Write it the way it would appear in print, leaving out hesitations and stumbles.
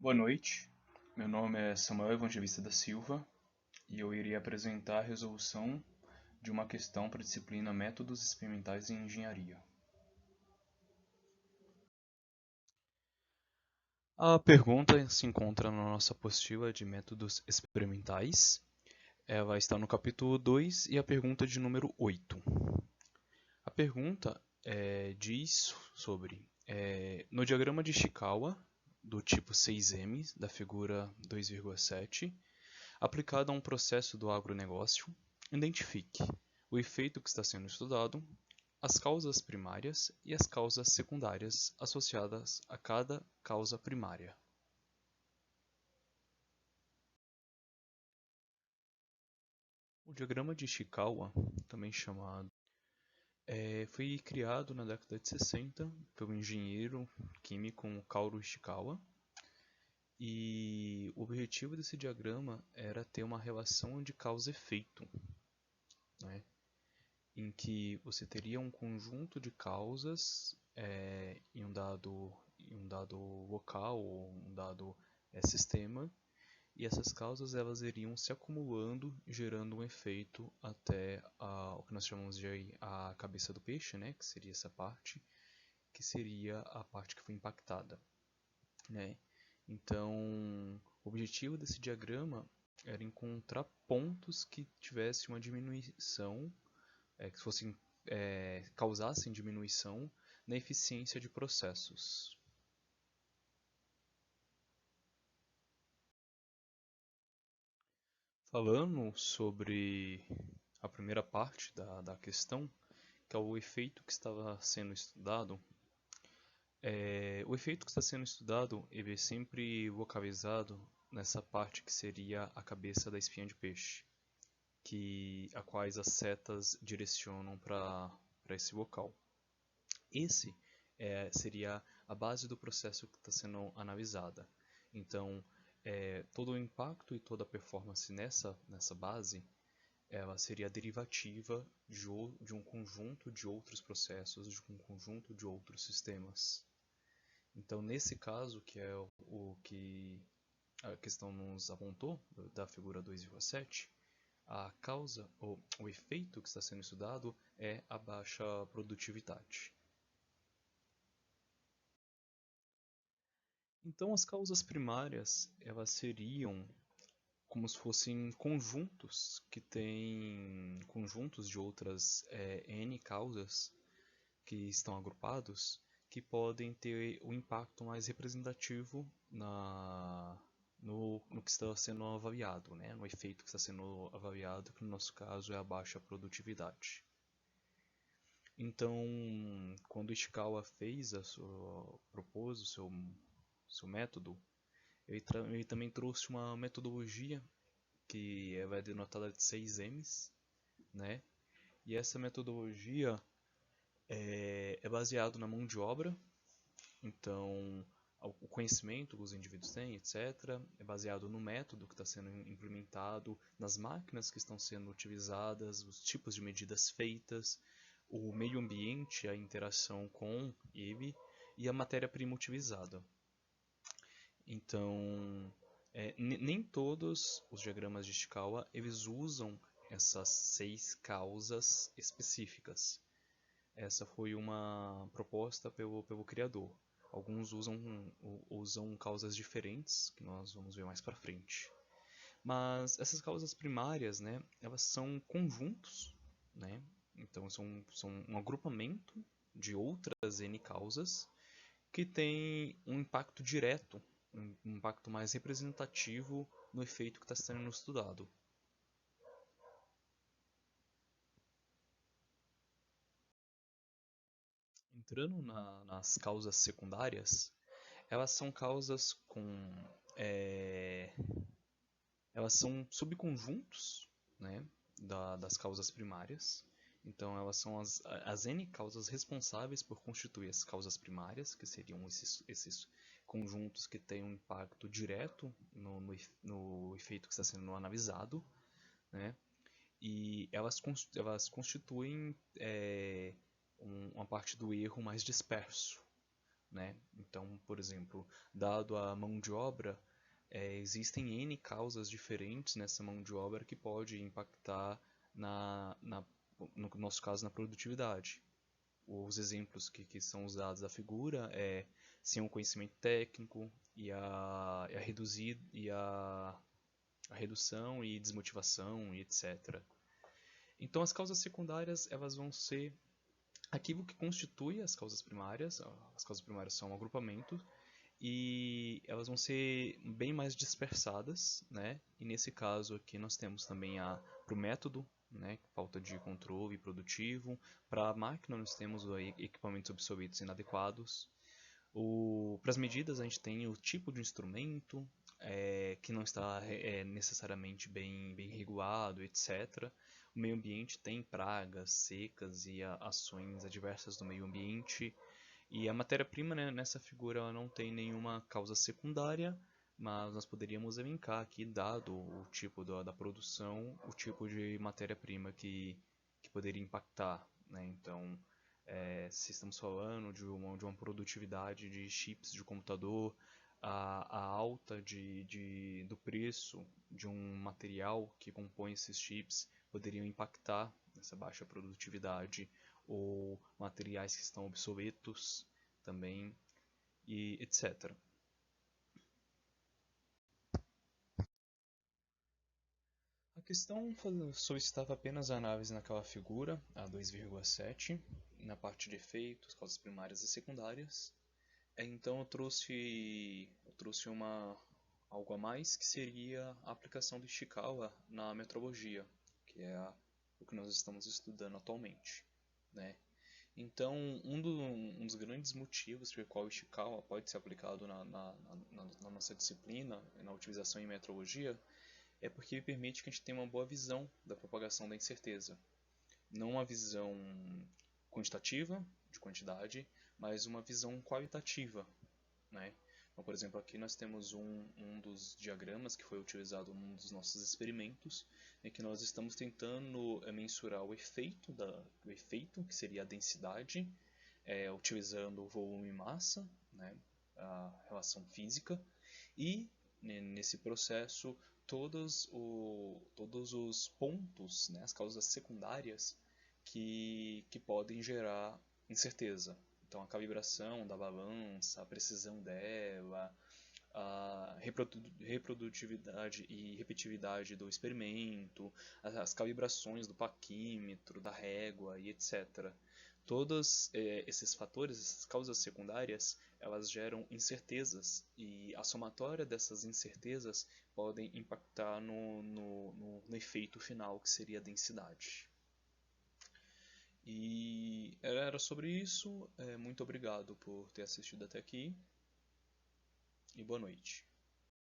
Boa noite, meu nome é Samuel Evangelista da Silva e eu irei apresentar a resolução de uma questão para a disciplina Métodos Experimentais em Engenharia. A pergunta se encontra na nossa apostila de métodos experimentais. Ela está no capítulo 2 e a pergunta de número 8. A pergunta diz sobre, no diagrama de Ishikawa, do tipo 6M, da figura 2,7, aplicado a um processo do agronegócio, identifique o efeito que está sendo estudado, as causas primárias e as causas secundárias associadas a cada causa primária. O diagrama de Ishikawa, também chamado, foi criado na década de 60 pelo engenheiro químico Kaoru Ishikawa, e o objetivo desse diagrama era ter uma relação de causa-efeito, né? Em que você teria um conjunto de causas em um dado local ou um dado sistema, e essas causas elas iriam se acumulando, gerando um efeito até o que nós chamamos de a cabeça do peixe, né, que seria essa parte, que seria a parte que foi impactada, né? Então, o objetivo desse diagrama era encontrar pontos que tivessem uma diminuição, que fossem causassem diminuição na eficiência de processos. Falando sobre a primeira parte da questão, que é o efeito que estava sendo estudado, o efeito que está sendo estudado ele é sempre localizado nessa parte que seria a cabeça da espinha de peixe, a quais as setas direcionam para esse local. Esse seria a base do processo que está sendo analisada. Então, todo o impacto e toda a performance nessa base, ela seria derivativa de um conjunto de outros processos, de um conjunto de outros sistemas. Então, nesse caso, que é o que a questão nos apontou, da figura 2,7, a causa, ou o efeito que está sendo estudado é a baixa produtividade. Então, as causas primárias, elas seriam como se fossem conjuntos que têm conjuntos de outras N causas que estão agrupados, que podem ter o impacto mais representativo no que está sendo avaliado, né? No efeito que está sendo avaliado, que no nosso caso é a baixa produtividade. Então, quando Ishikawa propôs o seu método, ele também trouxe uma metodologia que é denotada de 6 M's, né? E essa metodologia é baseado na mão de obra, então o conhecimento que os indivíduos têm, etc., é baseado no método que está sendo implementado, nas máquinas que estão sendo utilizadas, os tipos de medidas feitas, o meio ambiente, a interação com ele e a matéria-prima utilizada. Então, nem todos os diagramas de Ishikawa eles usam essas 6 causas específicas. Essa foi uma proposta pelo criador. Alguns usam causas diferentes, que nós vamos ver mais para frente. Mas essas causas primárias, né, elas são conjuntos, né? Então são um agrupamento de outras N causas que tem um impacto direto, um impacto mais representativo no efeito que está sendo estudado. Entrando nas causas secundárias, elas são causas é, elas são subconjuntos, né, das causas primárias. Então, elas são as N causas responsáveis por constituir as causas primárias, que seriam esses conjuntos que têm um impacto direto no efeito que está sendo analisado, né? E elas constituem uma parte do erro mais disperso, né? Então, por exemplo, dado a mão de obra, existem N causas diferentes nessa mão de obra que pode impactar no nosso caso, na produtividade. Os exemplos que são usados da figura sem o conhecimento técnico a redução e desmotivação e etc. Então as causas secundárias elas vão ser aquilo que constitui as causas primárias. As causas primárias são um agrupamento e elas vão ser bem mais dispersadas, né? E nesse caso aqui nós temos também para o método, né? Falta de controle produtivo. Para a máquina nós temos equipamentos obsoletos inadequados. Para as medidas a gente tem o tipo de instrumento que não está necessariamente bem regulado, etc. O meio ambiente tem pragas, secas e ações adversas do meio ambiente. E a matéria-prima, né, nessa figura ela não tem nenhuma causa secundária, mas nós poderíamos elencar aqui, dado o tipo da produção, o tipo de matéria-prima que poderia impactar, né? Então, se estamos falando de uma produtividade de chips de computador, a alta do preço de um material que compõe esses chips poderiam impactar nessa baixa produtividade, ou materiais que estão obsoletos também, e etc. A questão solicitava apenas a análise naquela figura, a 2,7, na parte de efeitos, causas primárias e secundárias. Então eu trouxe algo a mais, que seria a aplicação do Ishikawa na metrologia, que é o que nós estamos estudando atualmente, né? Então, um dos grandes motivos pelo qual o Ishikawa pode ser aplicado na nossa disciplina, na utilização em metrologia, é porque ele permite que a gente tenha uma boa visão da propagação da incerteza. Não uma visão quantitativa, de quantidade, mas uma visão qualitativa, né? Então, por exemplo, aqui nós temos um dos diagramas que foi utilizado num dos nossos experimentos, em que nós estamos tentando mensurar o efeito, que seria a densidade, utilizando o volume e massa, né, a relação física, e nesse processo todos os pontos, né, as causas secundárias que podem gerar incerteza. Então, a calibração da balança, a precisão dela, a reprodutividade e repetitividade do experimento, as calibrações do paquímetro, da régua e etc. Todos esses fatores, essas causas secundárias, elas geram incertezas, e a somatória dessas incertezas podem impactar no efeito final, que seria a densidade. E era sobre isso. Muito obrigado por ter assistido até aqui e boa noite.